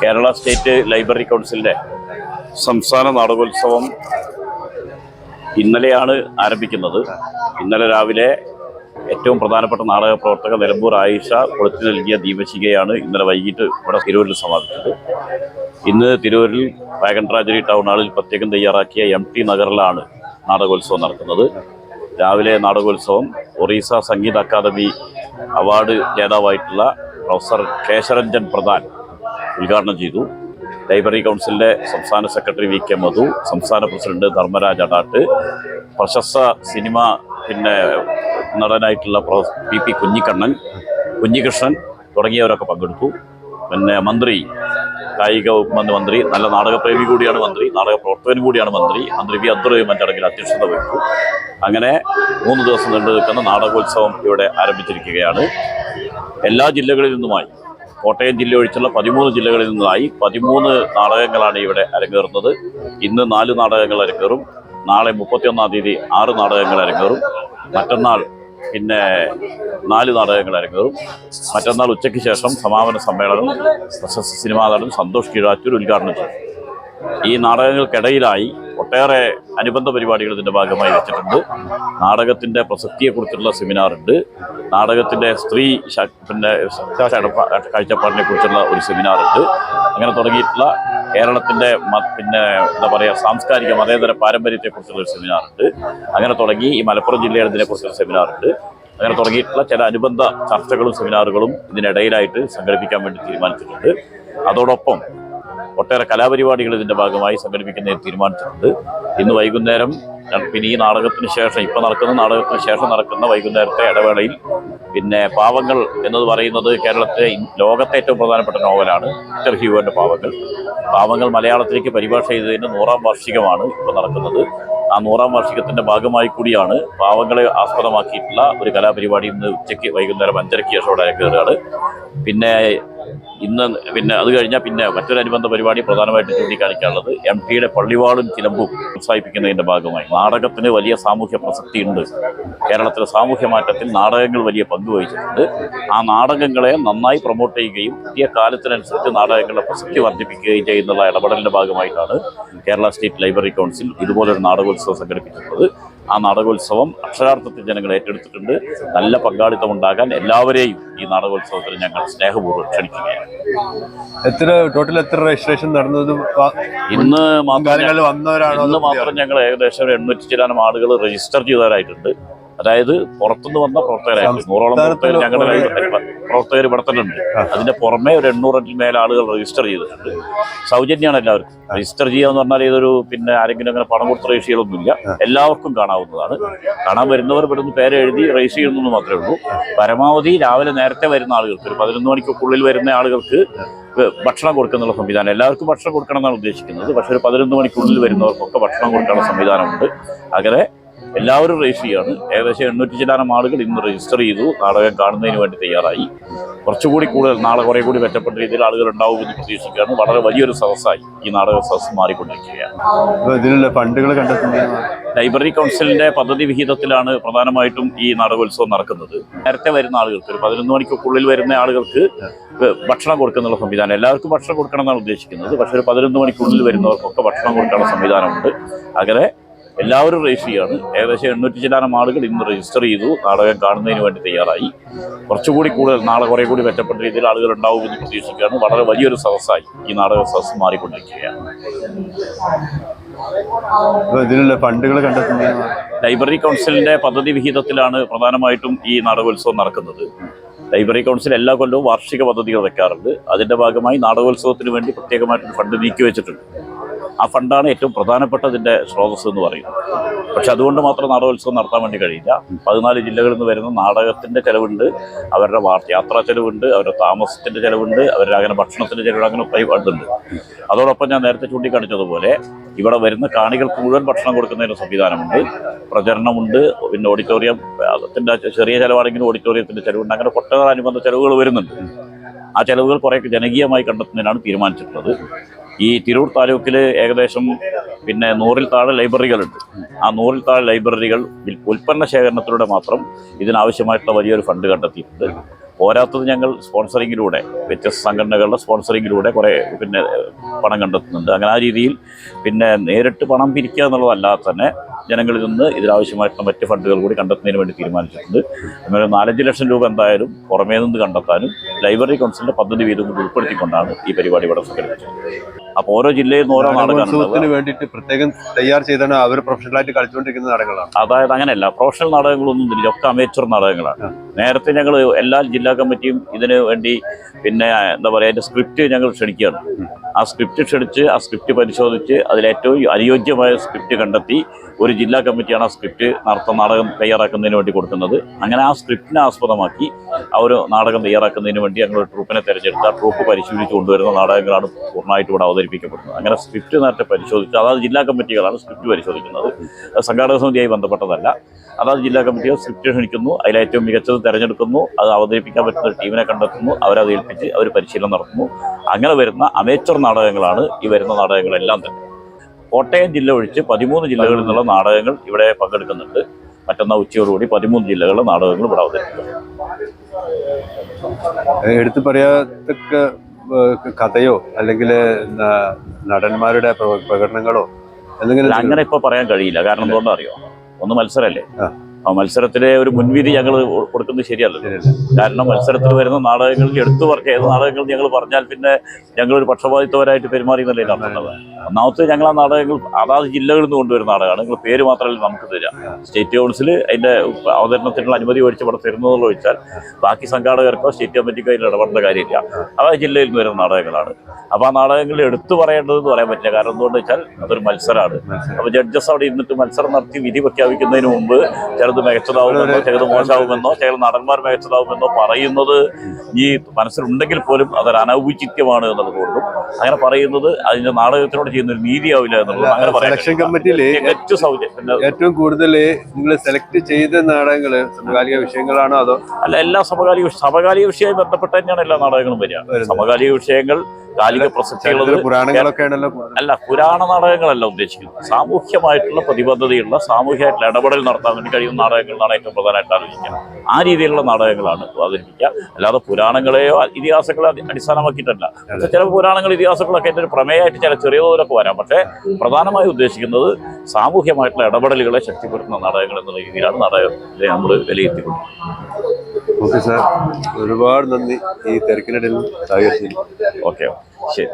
Kerala state library കൗൺസിലിൻ്റെ സംസ്ഥാന നാടകോത്സവം ഇന്നലെയാണ് ആരംഭിക്കുന്നത്. ഇന്നലെ രാവിലെ ഏറ്റവും പ്രധാനപ്പെട്ട നാടക പ്രവർത്തക നിലമ്പൂർ ആയിഷ കൊളുത്തി നൽകിയ ദീപശിഖയാണ് ഇന്നലെ വൈകിട്ട് ഇവിടെ തിരൂരിൽ സമാപിച്ചത്. ഇന്ന് തിരൂരിൽ വാഗൺ ട്രാജഡി ടൗൺ ഹാളിൽ പ്രത്യേകം തയ്യാറാക്കിയ MT നഗറിലാണ് നാടകോത്സവം നടക്കുന്നത്. രാവിലെ നാടകോത്സവം ഒറീസ സംഗീത അക്കാദമി അവാർഡ് ജേതാവായിട്ടുള്ള പ്രൊഫസർ കേശരഞ്ജൻ പ്രധാൻ ഉദ്ഘാടനം ചെയ്തു. ലൈബ്രറി കൗൺസിലിൻ്റെ സംസ്ഥാന സെക്രട്ടറി VK മധു, സംസ്ഥാന പ്രസിഡന്റ് ധർമ്മരാജ് അടാട്ട്, പ്രശസ്ത സിനിമ നടനായിട്ടുള്ള PP കുഞ്ഞികൃഷ്ണൻ തുടങ്ങിയവരൊക്കെ പങ്കെടുത്തു. മന്ത്രി, കായിക വകുപ്പ് മന്ത്രി, നല്ല നാടകപ്രേമി കൂടിയാണ് മന്ത്രി, നാടക പ്രവർത്തകനും കൂടിയാണ് മന്ത്രി V അബ്ദുറഹിമാൻ ചടങ്ങിൽ അധ്യക്ഷത വഹിച്ചു. അങ്ങനെ 3 ദിവസം നീണ്ടു നിൽക്കുന്ന നാടകോത്സവം ഇവിടെ ആരംഭിച്ചിരിക്കുകയാണ്. എല്ലാ ജില്ലകളിൽ നിന്നുമായി, കോട്ടയം ജില്ല ഒഴിച്ചുള്ള 13 ജില്ലകളിൽ നിന്നായി 13 നാടകങ്ങളാണ് ഇവിടെ അരങ്ങേറുന്നത്. ഇന്ന് 4 നാടകങ്ങൾ അരങ്ങേറും. നാളെ 31-ാം തീയതി 6 നാടകങ്ങൾ അരങ്ങേറും. മറ്റന്നാൾ 4 നാടകങ്ങൾ അരങ്ങേറും. മറ്റന്നാൾ ഉച്ചയ്ക്ക് ശേഷം സമാപന സമ്മേളനം പ്രശസ്ത സിനിമാ നടൻ സന്തോഷ് കീഴാറ്റൂർ ഉദ്ഘാടനം ചെയ്തു. ഈ നാടകങ്ങൾക്കിടയിലായി ഒട്ടേറെ അനുബന്ധ പരിപാടികൾ ഇതിൻ്റെ ഭാഗമായി വെച്ചിട്ടുണ്ട്. നാടകത്തിൻ്റെ പ്രസക്തിയെക്കുറിച്ചുള്ള സെമിനാറുണ്ട്. നാടകത്തിൻ്റെ സ്ത്രീ കാഴ്ചപ്പാടിനെ കുറിച്ചുള്ള ഒരു സെമിനാറുണ്ട്. അങ്ങനെ തുടങ്ങിയിട്ടുള്ള കേരളത്തിൻ്റെ സാംസ്കാരിക മതേതര പാരമ്പര്യത്തെക്കുറിച്ചുള്ള ഒരു സെമിനാറുണ്ട്. അങ്ങനെ തുടങ്ങി ഈ മലപ്പുറം ജില്ലയുടെ ഇതിനെക്കുറിച്ചുള്ള സെമിനാറുണ്ട്. അങ്ങനെ തുടങ്ങിയിട്ടുള്ള ചില അനുബന്ധ ചർച്ചകളും സെമിനാറുകളും ഇതിനിടയിലായിട്ട് സംഘടിപ്പിക്കാൻ വേണ്ടി തീരുമാനിച്ചിട്ടുണ്ട്. അതോടൊപ്പം ഒട്ടേറെ കലാപരിപാടികൾ ഇതിൻ്റെ ഭാഗമായി സംഘടിപ്പിക്കുന്നതിന് തീരുമാനിച്ചിട്ടുണ്ട്. ഇന്ന് വൈകുന്നേരം ഈ നാടകത്തിന് ശേഷം, നടക്കുന്ന നാടകത്തിന് ശേഷം നടക്കുന്ന വൈകുന്നേരത്തെ ഇടവേളയിൽ പാവങ്ങൾ എന്നത് പറയുന്നത് ലോകത്തെ ഏറ്റവും പ്രധാനപ്പെട്ട നോവലാണ് വിക്ടർ ഹ്യൂഗോൻ്റെ പാവങ്ങൾ മലയാളത്തിലേക്ക് പരിഭാഷ ചെയ്തതിൻ്റെ 100ാം വാർഷികമാണ് ഇപ്പോൾ നടക്കുന്നത്. ആ 100ാം വാർഷികത്തിൻ്റെ ഭാഗമായി കൂടിയാണ് പാവങ്ങളെ ആസ്പദമാക്കിയിട്ടുള്ള ഒരു കലാപരിപാടി ഇന്ന് ഉച്ചയ്ക്ക് വൈകുന്നേരം 5:30 ശേഷം കയറുകയാണ്. അത് കഴിഞ്ഞാൽ മറ്റൊരനുബന്ധ പരിപാടി പ്രധാനമായിട്ട് ചൂണ്ടിക്കാണിക്കാനുള്ളത് MTയുടെ പള്ളിവാളും ചിലമ്പും പ്രോത്സാഹിപ്പിക്കുന്നതിൻ്റെ ഭാഗമായി നാടകത്തിന് വലിയ സാമൂഹ്യ പ്രസക്തിയുണ്ട്. കേരളത്തിലെ സാമൂഹ്യ മാറ്റത്തിൽ നാടകങ്ങൾ വലിയ പങ്ക് വഹിച്ചിട്ടുണ്ട്. ആ നാടകങ്ങളെ നന്നായി പ്രൊമോട്ട് ചെയ്യുകയും പുതിയ കാലത്തിനനുസരിച്ച് നാടകങ്ങളുടെ പ്രസക്തി വർദ്ധിപ്പിക്കുകയും ചെയ്യുന്നുള്ള ഇടപെടലിൻ്റെ ഭാഗമായിട്ടാണ് കേരള സ്റ്റേറ്റ് ലൈബ്രറി കൗൺസിൽ ഇതുപോലൊരു നാടകോത്സവം സംഘടിപ്പിച്ചിട്ടുള്ളത്. ആ നാടകോത്സവം അക്ഷരാർത്ഥത്തിൽ ജനങ്ങൾ ഏറ്റെടുത്തിട്ടുണ്ട്. നല്ല പങ്കാളിത്തം ഉണ്ടാകാൻ എല്ലാവരെയും ഈ നാടകോത്സവത്തിൽ ഞങ്ങൾ സ്നേഹപൂർവ്വം ക്ഷണിക്കുകയാണ്. ടോട്ടൽ എത്ര രജിസ്ട്രേഷൻ നടന്നത്? ഇന്ന് മാത്രം ഞങ്ങൾ ഏകദേശം 800 ചില്ലാനം ആളുകൾ രജിസ്റ്റർ ചെയ്തവരായിട്ടുണ്ട്. അതായത് പുറത്തുനിന്ന് വന്ന പ്രവർത്തകരായിട്ട് 100ഓളം പ്രവർത്തകർ ഞങ്ങളുടെ പ്രവർത്തകർ ഇവിടെ തന്നെ ഉണ്ട്. അതിന്റെ പുറമെ ഒരു 800-ൽ മേലെ ആളുകൾ രജിസ്റ്റർ ചെയ്തിട്ടുണ്ട്. സൗജന്യമാണ് എല്ലാവർക്കും. രജിസ്റ്റർ ചെയ്യാന്ന് പറഞ്ഞാൽ ഇതൊരു ആരെങ്കിലും അങ്ങനെ പണം കൊടുത്ത് രജിസ്റ്റർ ചെയ്യലൊന്നുമില്ല. എല്ലാവർക്കും കാണാവുന്നതാണ്. കാണാൻ വരുന്നവർ ഇവിടുന്ന് പേര് എഴുതി രജിസ്റ്റർ ചെയ്യുന്നു മാത്രമേ ഉള്ളൂ. പരമാവധി രാവിലെ നേരത്തെ വരുന്ന ആളുകൾക്ക്, ഒരു 11 മണിക്കുള്ളിൽ വരുന്ന ആളുകൾക്ക് ഭക്ഷണം കൊടുക്കുന്നുള്ള സംവിധാനം, എല്ലാവർക്കും ഭക്ഷണം കൊടുക്കണം എന്നാണ് ഉദ്ദേശിക്കുന്നത്. പക്ഷേ ഒരു 11 മണിക്കുള്ളിൽ വരുന്നവർക്കൊക്കെ ഭക്ഷണം കൊടുക്കാനുള്ള സംവിധാനമുണ്ട്. അങ്ങനെ എല്ലാവരും രജിസ്റ്റർ ചെയ്യാണ്. ഏകദേശം 800 ചില്ലാനം ആളുകൾ ഇന്ന് രജിസ്റ്റർ ചെയ്തു. നാടകം കാണുന്നതിന് വേണ്ടി തയ്യാറായി. കുറച്ചുകൂടി കൂടുതൽ നാളെ കുറേ കൂടി മെച്ചപ്പെട്ട രീതിയിൽ ആളുകൾ ഉണ്ടാവുമെന്ന് പ്രതീക്ഷിക്കുകയാണ്. വളരെ വലിയൊരു സദസ്സായി ഈ നാടക സദസ്സ് മാറിക്കൊണ്ടിരിക്കുകയാണ്. ഇതിനുള്ള ഫണ്ടുകൾ കണ്ടെത്തുന്നത് ലൈബ്രറി കൗൺസിലിന്റെ പദ്ധതി വിഹിതത്തിലാണ് പ്രധാനമായിട്ടും ഈ നാടകോത്സവം നടക്കുന്നത്. നേരത്തെ വരുന്ന ആളുകൾക്ക്, ഒരു 11 മണിക്കുള്ളിൽ വരുന്ന ആളുകൾക്ക് ഭക്ഷണം കൊടുക്കുന്നുള്ള സംവിധാനം, എല്ലാവർക്കും ഭക്ഷണം കൊടുക്കണം എന്നാണ് ഉദ്ദേശിക്കുന്നത്. പക്ഷേ ഒരു 11 മണിക്കുള്ളിൽ വരുന്നവർക്കൊക്കെ ഭക്ഷണം കൊടുക്കാനുള്ള സംവിധാനമുണ്ട്. അങ്ങനെ എല്ലാവരും രജിസ്റ്റർ ചെയ്യാണ്. ഏകദേശം 800 ചില്ലാനം ആളുകൾ ഇന്ന് രജിസ്റ്റർ ചെയ്തു. നാടകം കാണുന്നതിന് വേണ്ടി തയ്യാറായി. കുറച്ചുകൂടി കൂടുതൽ നാളെ കുറേ കൂടി മെച്ചപ്പെട്ട രീതിയിൽ ആളുകൾ ഉണ്ടാവുമെന്ന് പ്രതീക്ഷിക്കുകയാണ്. വളരെ വലിയൊരു സദസ്സായി ഈ നാടക സദസ്സ് മാറിക്കൊണ്ടിരിക്കുകയാണ്. ഇതിനുള്ള ഫണ്ടുകൾ കണ്ടെത്തുന്നത് ലൈബ്രറി കൗൺസിലിന്റെ പദ്ധതി വിഹിതത്തിലാണ് പ്രധാനമായിട്ടും ഈ നാടകോത്സവം നടക്കുന്നത്. ലൈബ്രറി കൗൺസിൽ എല്ലാ കൊല്ലവും വാർഷിക പദ്ധതികൾ വെക്കാറുണ്ട്. അതിൻ്റെ ഭാഗമായി നാടകോത്സവത്തിന് വേണ്ടി പ്രത്യേകമായിട്ടൊരു ഫണ്ട് നീക്കി വെച്ചിട്ടുണ്ട്. ആ ഫണ്ടാണ് ഏറ്റവും പ്രധാനപ്പെട്ടതിൻ്റെ സ്രോതസ് എന്ന് പറയുന്നത്. പക്ഷെ അതുകൊണ്ട് മാത്രം നാടകോത്സവം നടത്താൻ വേണ്ടി കഴിയില്ല. 14 ജില്ലകളിൽ നിന്ന് വരുന്ന നാടകത്തിൻ്റെ ചിലവുണ്ട്, അവരുടെ യാത്രാ ചിലവുണ്ട്, അവരുടെ താമസത്തിൻ്റെ ചിലവുണ്ട്, അവരുടെ അങ്ങനെ ഭക്ഷണത്തിൻ്റെ ചിലവ്, അങ്ങനെ ഇതുണ്ട്. അതോടൊപ്പം ഞാൻ നേരത്തെ ചൂണ്ടിക്കാണിച്ചതുപോലെ ഇവിടെ വരുന്ന കാണികൾക്ക് മുഴുവൻ ഭക്ഷണം കൊടുക്കുന്നതിന് സംവിധാനമുണ്ട്, പ്രചരണമുണ്ട്, ഓഡിറ്റോറിയത്തിൻ്റെ ചെറിയ ചിലവാണെങ്കിലും ഓഡിറ്റോറിയത്തിൻ്റെ ചിലവുണ്ട്. അങ്ങനെ ഒട്ടേറെ അനുബന്ധ ചിലവുകൾ വരുന്നുണ്ട്. ആ ചിലവുകൾ കുറേ ജനകീയമായി കണ്ടെത്തുന്നതിനാണ് തീരുമാനിച്ചിട്ടുള്ളത്. ഈ തിരൂർ താലൂക്കിൽ ഏകദേശം പിന്നെ 100-ൽ താഴെ ലൈബ്രറികളുണ്ട്. ആ 100-ൽ താഴെ ലൈബ്രറികൾ ഉൽപ്പന്ന ശേഖരണത്തിലൂടെ മാത്രം ഇതിനാവശ്യമായിട്ടുള്ള വലിയൊരു ഫണ്ട് കണ്ടെത്തിയിട്ടുണ്ട്. പോരാത്തത് ഞങ്ങൾ സ്പോൺസറിങ്ങിലൂടെ വ്യത്യസ്ത സംഘടനകളുടെ സ്പോൺസറിങ്ങിലൂടെ കുറേ പിന്നെ പണം കണ്ടെത്തുന്നുണ്ട്. അങ്ങനെ ആ രീതിയിൽ പിന്നെ നേരിട്ട് പണം പിരിക്കുക എന്നുള്ളതല്ലാതെ തന്നെ ജനങ്ങളിൽ നിന്ന് ഇതിനാവശ്യമായിട്ടുള്ള മറ്റ് ഫണ്ടുകൾ കൂടി കണ്ടെത്തുന്നതിന് വേണ്ടി തീരുമാനിച്ചിട്ടുണ്ട്. അങ്ങനെ 4-5 ലക്ഷം രൂപ എന്തായാലും പുറമേ നിന്ന് കണ്ടെത്താനും ലൈബ്രറി കൗൺസിലിന്റെ പദ്ധതി വീതം കൂടി ഉൾപ്പെടുത്തിക്കൊണ്ടാണ് ഈ പരിപാടി ഇവിടെ സംഘടിപ്പിച്ചത്. അപ്പോൾ ഓരോ ജില്ലയിൽ നിന്ന് ഓരോ നാടകമാണ് വേണ്ടിയിട്ട് പ്രത്യേകം തയ്യാർ ചെയ്താണ് അവർ പ്രൊഫഷണലായിട്ട് കളിച്ചുകൊണ്ടിരിക്കുന്ന നാടകങ്ങളാണ്. അതായത് അങ്ങനെയല്ല, പ്രൊഫഷണൽ നാടകങ്ങളൊന്നും ഇല്ല, ഒക്കെ അമേച്ചർ നാടകങ്ങളാണ്. നേരത്തെ ഞങ്ങൾ എല്ലാ ജില്ലാ കമ്മിറ്റിയും ഇതിന് വേണ്ടി പിന്നെ എന്താ പറയുക, അതിൻ്റെ സ്ക്രിപ്റ്റ് ഞങ്ങൾ ക്ഷണിക്കുകയാണ്. ആ സ്ക്രിപ്റ്റ് ക്ഷണിച്ച് ആ സ്ക്രിപ്റ്റ് പരിശോധിച്ച് അതിലേറ്റവും അനുയോജ്യമായ സ്ക്രിപ്റ്റ് കണ്ടെത്തി ഒരു ജില്ലാ കമ്മിറ്റിയാണ് ആ സ്ക്രിപ്റ്റ് നാടകം തയ്യാറാക്കുന്നതിന് വേണ്ടി കൊടുക്കുന്നത്. അങ്ങനെ ആ സ്ക്രിപ്റ്റിനെ ആസ്പദമാക്കി ആ ഒരു നാടകം തയ്യാറാക്കുന്നതിന് വേണ്ടി ഞങ്ങൾ ട്രൂപ്പിനെ തിരഞ്ഞെടുത്ത് ആ ട്രൂപ്പ് പരിശീലിച്ച് കൊണ്ടുവരുന്ന നാടകങ്ങളാണ് പൂർണ്ണമായിട്ട് ഇവിടെ അവതരിപ്പിക്കപ്പെടുന്നത്. അങ്ങനെ സ്ക്രിപ്റ്റ് നേരത്തെ പരിശോധിച്ച് അതായത് ജില്ലാ കമ്മിറ്റികളാണ് സ്ക്രിപ്റ്റ് പരിശോധിക്കുന്നത്. സംഘാടക സമിതിയായി ബന്ധപ്പെട്ടതല്ല. അതായത് ജില്ലാ കമ്മിറ്റികൾ സ്ക്രിപ്റ്റ് ക്ഷണിക്കുന്നു, അതിലേറ്റവും മികച്ചത് തിരഞ്ഞെടുക്കുന്നു, അത് അവതരിപ്പിക്കാൻ പറ്റുന്ന ഒരു ടീമിനെ കണ്ടെത്തുന്നു, അവരത് ഏൽപ്പിച്ച് അവർ പരിശീലനം നടത്തുന്നു. അങ്ങനെ വരുന്ന അമേച്ചർ നാടകങ്ങളാണ് ഈ വരുന്ന നാടകങ്ങളെല്ലാം തന്നെ. കോട്ടയം ജില്ല ഒഴിച്ച് 13 ജില്ലകളിൽ നിന്നുള്ള നാടകങ്ങൾ ഇവിടെ പങ്കെടുക്കുന്നുണ്ട്. മറ്റന്നാൾ ഉച്ചയോടുകൂടി 13 ജില്ലകളിലെ നാടകങ്ങൾ ഇവിടെ അവതരിപ്പിക്കും. എടുത്തു പറയാത്തക്ക കഥയോ അല്ലെങ്കിൽ നടന്മാരുടെ പ്രകടനങ്ങളോ എന്തെങ്കിലും അങ്ങനെ ഇപ്പൊ പറയാൻ കഴിയില്ല. കാരണം എന്തുകൊണ്ടാ അറിയോ, ഒന്ന് മത്സരമല്ലേ. ആ മത്സരത്തിലെ ഒരു മുൻവിധി ഞങ്ങൾ കൊടുക്കുന്നത് ശരിയല്ലല്ലോ. കാരണം മത്സരത്തിൽ വരുന്ന നാടകങ്ങളിൽ എടുത്തു ഏത് നാടകങ്ങൾ ഞങ്ങൾ പറഞ്ഞാൽ പിന്നെ ഞങ്ങളൊരു പക്ഷപാതിത്വരായിട്ട് പെരുമാറിയെന്നല്ലേ നടത്തുന്നത്. ഒന്നാമത്തെ ഞങ്ങൾ ആ നാടകങ്ങൾ അതാത് ജില്ലകളിൽ നിന്ന് കൊണ്ടുവരുന്ന നാടകമാണ്. നിങ്ങൾ പേര് മാത്രമല്ല നമുക്ക് തരാം. സ്റ്റേറ്റ് കൗൺസിൽ അതിന്റെ അവതരണത്തിനുള്ള അനുമതി മേടിച്ച് ഇവിടെ തരുന്നതെന്ന് ചോദിച്ചാൽ ബാക്കി സംഘാടകർക്കോ സ്റ്റേറ്റ് കമ്മിറ്റിക്കോ അതിൽ ഇടപെടേണ്ട കാര്യമില്ല. അതായത് ജില്ലയിൽ നിന്ന് വരുന്ന നാടകങ്ങളാണ്. അപ്പോൾ ആ നാടകങ്ങളിൽ എടുത്തു പറയേണ്ടതെന്ന് പറയാൻ പറ്റില്ല. കാരണം എന്തുകൊണ്ട് വെച്ചാൽ അതൊരു മത്സരമാണ്. അപ്പോൾ ജഡ്ജസ് അവിടെ ഇരുന്നിട്ട് മത്സരം നടത്തി വിധി പ്രഖ്യാപിക്കുന്നതിന് മുമ്പ് ചിലത് മികച്ചതാവുമെന്നോ ചിലത് മോശമാവുമെന്നോ ചില നടന്മാർ മികച്ചതാവുമെന്നോ പറയുന്നത് ഈ മനസ്സിലുണ്ടെങ്കിൽ പോലും അതൊരു അനൗചിത്യമാണ് എന്നുള്ളതുകൊണ്ടും അങ്ങനെ പറയുന്നത് അതിന്റെ നാടകത്തിനോട് ചെയ്യുന്ന ഒരു നീതിയാവില്ല എന്നുള്ളത് അങ്ങനെ പറയാം. ഏറ്റവും കൂടുതൽ നിങ്ങൾ സെലക്ട് ചെയ്ത നാടകങ്ങൾ സമകാലിക വിഷയങ്ങളാണോ അതോ അല്ല, എല്ലാ സമകാലിക വിഷയവുമായി ബന്ധപ്പെട്ട് തന്നെയാണ് എല്ലാ നാടകങ്ങളും വരിക. സമകാലിക വിഷയങ്ങൾ, കാലിക പ്രസക്തിയുള്ളത് പുരാണങ്ങളൊക്കെ ആണല്ലോ. അല്ല, പുരാണ നാടകങ്ങളല്ല ഉദ്ദേശിക്കുന്നത്. സാമൂഹ്യമായിട്ടുള്ള പ്രതിബദ്ധതയുള്ള സാമൂഹ്യമായിട്ടുള്ള ഇടപെടൽ നടത്താൻ വേണ്ടി കഴിയുന്ന നാടകങ്ങളാണ് ഏറ്റവും പ്രധാനമായിട്ട് ആലോചിക്കുക. ആ രീതിയിലുള്ള നാടകങ്ങളാണ് അവതരിപ്പിക്കുക. അല്ലാതെ പുരാണങ്ങളെയോ ഇതിഹാസങ്ങളെ അടിസ്ഥാനമാക്കിയിട്ടല്ല. പക്ഷെ ചില പുരാണങ്ങൾ ഇതിഹാസങ്ങളൊക്കെ എൻ്റെ ഒരു പ്രമേയമായിട്ട് ചില ചെറിയ തോതിലൊക്കെ വരാം. പക്ഷേ പ്രധാനമായി ഉദ്ദേശിക്കുന്നത് സാമൂഹ്യമായിട്ടുള്ള ഇടപെടലുകളെ ശക്തിപ്പെടുത്തുന്ന നാടകങ്ങൾ എന്നുള്ള രീതിയിലാണ് നാടകത്തെ നമ്മൾ വിലയിരുത്തിക്കൊണ്ടിരിക്കുന്നത്. ഓക്കെ സാർ, ഒരുപാട് നന്ദി ഈ തിരക്കിനിടയിൽ സഹകരിച്ചു. ഓക്കെ, ശരി.